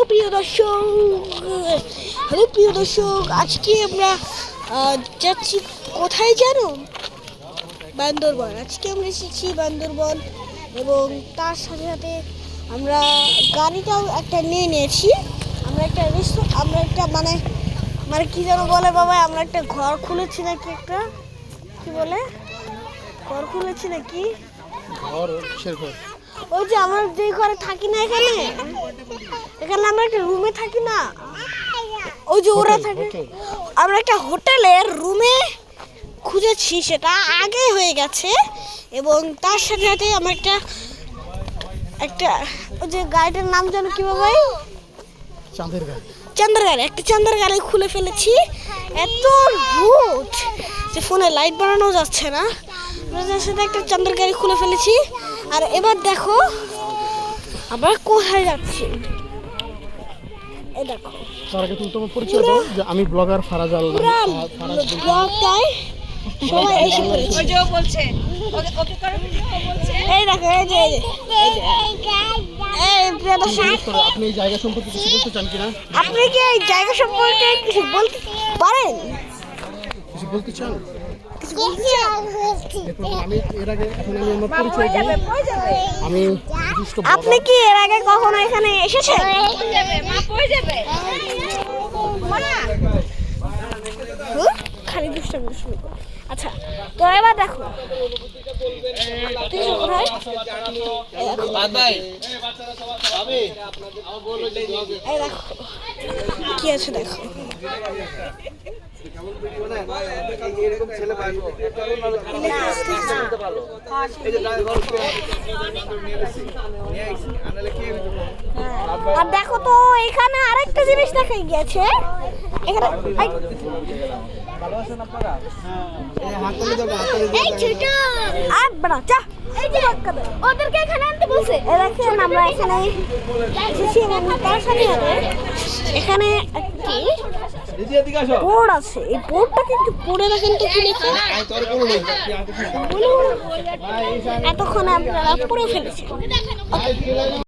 প্রিয় দর্শক, আজকে আমরা যাচ্ছি কোথায় জানো? বান্দরবন। আজকে আমরা এসেছি বান্দরবন এবং তার সাথে সাথে আমরা গাড়িটাও একটা নিয়ে নিয়েছি। আমরা একটা মানে মানে কি যেন বলে বাবা, আমরা একটা ঘর খুলেছি নাকি, একটা কি বলে ঘর খুলেছি নাকি, ওই যে আমরা যে ঘরে থাকি না, এখানে আমরা একটা রুমে থাকি না, ওই যে ওরা থাকে, আমরা একটা হোটেলের রুমে খুঁজেছি, সেটা আগে হয়ে গেছে। এবং তার সাথে সাথে আমরা একটা ওই যে গাড়িটার নাম জানো কি বাবা? চাঁদের গাড়ি খুলে ফেলেছি। এত রোদ যে ফোনে লাইট বানানো যাচ্ছে না, সাথে একটা চাঁদের গাড়ি খুলে ফেলেছি। আর এবার দেখো আমরা কোথায় যাচ্ছি। এই দেখো, তার আগে তুমি তোমার পরিচয় দাও যে আমি ব্লগার ফারাজ আল। ব্লগটাই সবাই এসে পড়েছে। ওই যে বলছে ওকে করে বলছে, এই দেখো, আপনি এই জায়গা সম্পর্কে কিছু বলতে চান কিনা? আপনি কি এই জায়গা সম্পর্কে কিছু বলতে পারেন? কিছু বলতে চান? আমি এর আগে আমার পরিচয় দিই। আমি আপনি কি এর আগে কখনো এখানে এসেছেন? খালি দুষ্টামি। আচ্ছা, তো এবার দেখো কি আছে, দেখো আর দেখো তো এখানে আরেকটা জিনিস দেখা গিয়েছে। এখানে ওদেরকে এখানে আনতে বলছে। আমরা এখানে এখানে একটি বোর্ড আছে, এই বোর্ডটাকে একটু পড়ে রাখেন তো, কি লেখা? এতক্ষণে আপনারা পড়ে ফেলেছেন।